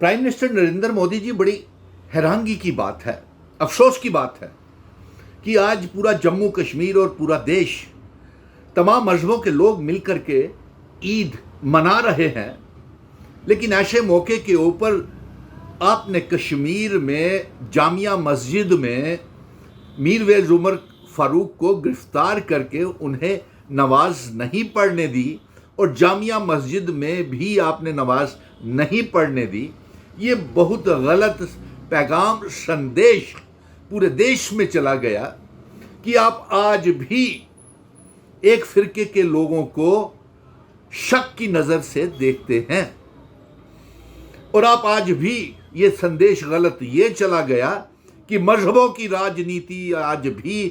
Prime minister Narendra Modi ji, बड़ी हैरानगी की बात है, अफसोस की बात है कि आज पूरा जम्मू कश्मीर और पूरा देश, तमाम मजहबों के लोग मिलकर के ईद मना रहे हैं, लेकिन ऐसे मौके के ऊपर आपने कश्मीर में जामिया मस्जिद में मीरवेज उमर फारूक को गिरफ्तार करके उन्हें नमाज नहीं पढ़ने दी और जामिया मस्जिद में भी आपने नमाज नहीं पढ़ने दी। ये बहुत गलत पैगाम, संदेश पूरे देश में चला गया कि आप आज भी एक फिरके के लोगों को शक की नज़र से देखते हैं और आप आज भी ये संदेश गलत ये चला गया कि मजहबों की राजनीति आज भी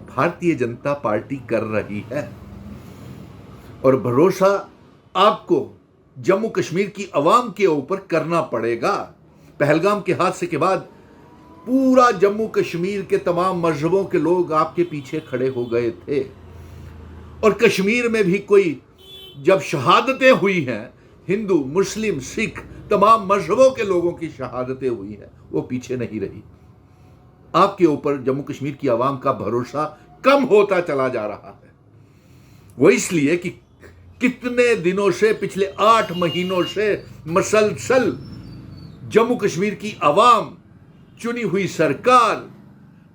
भारतीय जनता पार्टी कर रही है। और भरोसा आपको जम्मू कश्मीर की आवाम के ऊपर करना पड़ेगा। पहलगाम के हादसे के बाद पूरा जम्मू कश्मीर के तमाम मजहबों के लोग आपके पीछे खड़े हो गए थे और कश्मीर में भी कोई जब शहादतें हुई हैं, हिंदू, मुस्लिम, सिख, तमाम मजहबों के लोगों की शहादतें हुई हैं, वो पीछे नहीं रही। आपके ऊपर जम्मू कश्मीर की आवाम का भरोसा कम होता चला जा रहा है। वो इसलिए कि कितने दिनों से, पिछले 8 महीनों से मसलसल जम्मू कश्मीर की आवाम, चुनी हुई सरकार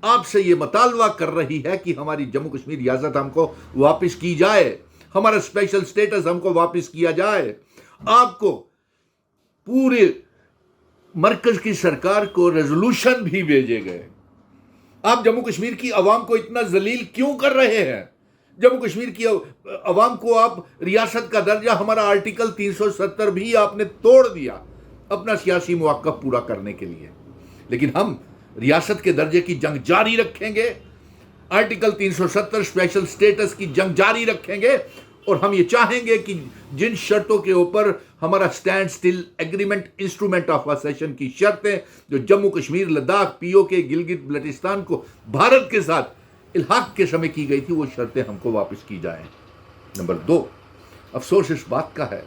आपसे ये मुतालबा कर रही है कि हमारी जम्मू कश्मीर रियासत हमको वापस की जाए, हमारा स्पेशल स्टेटस हमको वापस किया जाए। आपको पूरे मरकज की सरकार को रेजोल्यूशन भी भेजे गए। आप जम्मू कश्मीर की आवाम को इतना जलील क्यों कर रहे हैं? जम्मू कश्मीर की आवाम को आप रियासत का दर्जा, हमारा आर्टिकल 370 भी आपने तोड़ दिया अपना सियासी मौक़िफ़ पूरा करने के लिए, लेकिन हम रियासत के दर्जे की जंग जारी रखेंगे, आर्टिकल 370 स्पेशल स्टेटस की जंग जारी रखेंगे और हम ये चाहेंगे कि जिन शर्तों के ऊपर हमारा stand still agreement, instrument of accession की शर्तें जो जम्मू कश्मीर, लद्दाख, पीओके, गिलगित बल्टिस्तान को भारत के साथ इल्हाक के समय की गई थी, वो शर्तें हमको वापस की जाएं। नंबर 2, अफसोस इस बात का है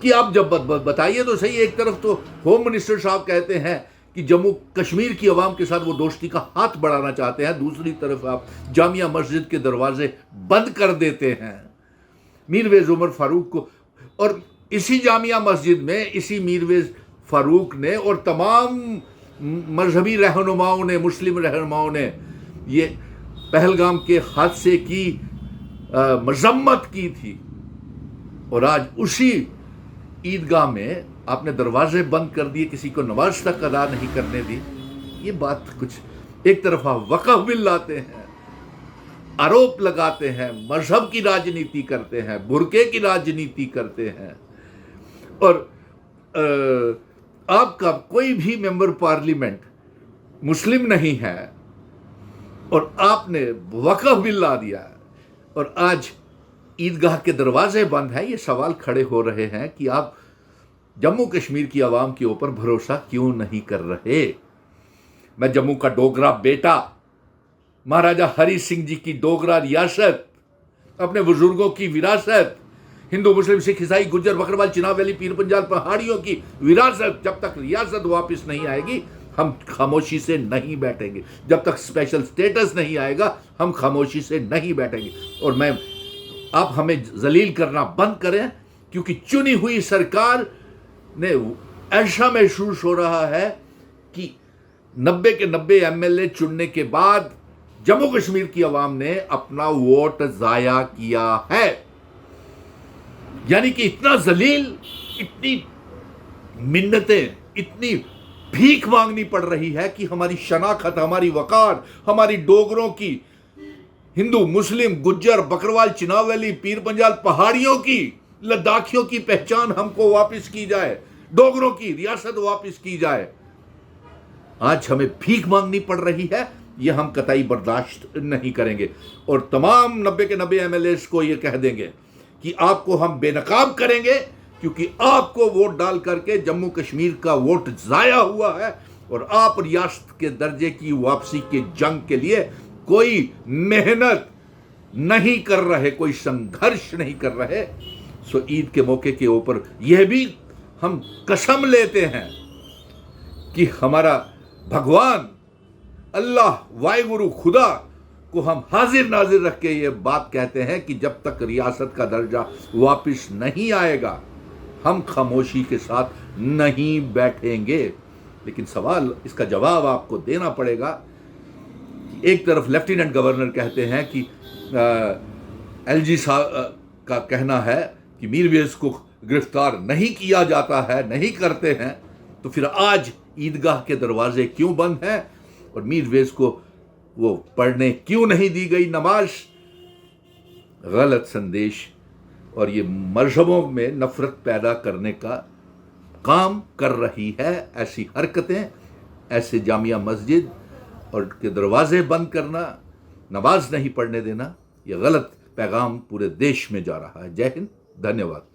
कि आप जब बताइए तो सही, एक तरफ तो होम मिनिस्टर साहब कहते हैं कि जम्मू कश्मीर की आवाम के साथ वो दोस्ती का हाथ बढ़ाना चाहते हैं, दूसरी तरफ आप जामिया मस्जिद के दरवाजे बंद कर देते हैं मीरवेज उमर फारूक को। और इसी जामिया मस्जिद में इसी मीरवेज फारूक ने और तमाम मजहबी रहनुमाओं ने, मुस्लिम रहनुमाओं ने ये पहलगाम के हादसे की मजम्मत की थी और आज उसी ईदगाह में आपने दरवाजे बंद कर दिए, किसी को नमाज तक अदा नहीं करने दी। ये बात कुछ, एक तरफ आप वक़्फ़ बिल लाते हैं, आरोप लगाते हैं, मजहब की राजनीति करते हैं, बुरके की राजनीति करते हैं और आपका कोई भी मेंबर पार्लियामेंट मुस्लिम नहीं है और आपने वक़्फ़ बिल ला दिया और आज ईदगाह के दरवाजे बंद हैं। ये सवाल खड़े हो रहे हैं कि आप जम्मू कश्मीर की आवाम के ऊपर भरोसा क्यों नहीं कर रहे? मैं जम्मू का डोगरा बेटा, महाराजा हरि सिंह जी की डोगरा रियासत, अपने बुजुर्गों की विरासत, हिंदू, मुस्लिम, सिख, ईसाई, गुज्जर, बकरवाल, चिनाब वैली, पीर पंजाल पहाड़ियों की विरासत, जब तक रियासत वापस नहीं आएगी हम खामोशी से नहीं बैठेंगे। जब तक स्पेशल स्टेटस नहीं आएगा हम खामोशी से नहीं बैठेंगे। और आप हमें जलील करना बंद करें, क्योंकि चुनी हुई सरकार ने ऐसा महसूस हो रहा है कि 90 के 90 एमएलए चुनने के बाद जम्मू कश्मीर की आवाम ने अपना वोट जाया किया है। यानी कि इतना जलील, इतनी मिन्नतें, इतनी भीख मांगनी पड़ रही है कि हमारी शनाख्त, हमारी वकार, हमारी डोगरों की, हिंदू, मुस्लिम, गुज्जर, बकरवाल, चिनाब वैली, पीर पंजाल पहाड़ियों की, लद्दाखियों की पहचान हमको वापस की जाए, डोगरों की रियासत वापस की जाए। आज हमें भीख मांगनी पड़ रही है, यह हम कतई बर्दाश्त नहीं करेंगे और तमाम 90 के 90 एमएलएस को यह कह देंगे कि आपको हम बेनकाब करेंगे, क्योंकि आपको वोट डाल करके जम्मू कश्मीर का वोट जाया हुआ है और आप रियासत के दर्जे की वापसी के जंग के लिए कोई मेहनत नहीं कर रहे, कोई संघर्ष नहीं कर रहे। सो ईद के मौके के ऊपर यह भी हम कसम लेते हैं कि हमारा भगवान अल्लाह वाहिगुरु खुदा को हम हाजिर नाजिर रख के ये बात कहते हैं कि जब तक रियासत का दर्जा वापस नहीं आएगा हम खामोशी के साथ नहीं बैठेंगे। लेकिन सवाल, इसका जवाब आपको देना पड़ेगा। एक तरफ लेफ्टिनेंट गवर्नर कहते हैं कि एलजी साहब का कहना है कि मीरवेज को गिरफ्तार नहीं किया जाता है, नहीं करते हैं, तो फिर आज ईदगाह के दरवाजे क्यों बंद हैं और मीरवेज को वो पढ़ने क्यों नहीं दी गई नमाज? गलत संदेश और ये मजहबों में नफरत पैदा करने का काम कर रही है। ऐसी हरकतें, ऐसे जामिया मस्जिद और के दरवाजे बंद करना, नमाज नहीं पढ़ने देना, ये गलत पैगाम पूरे देश में जा रहा है। जय हिंद, धन्यवाद।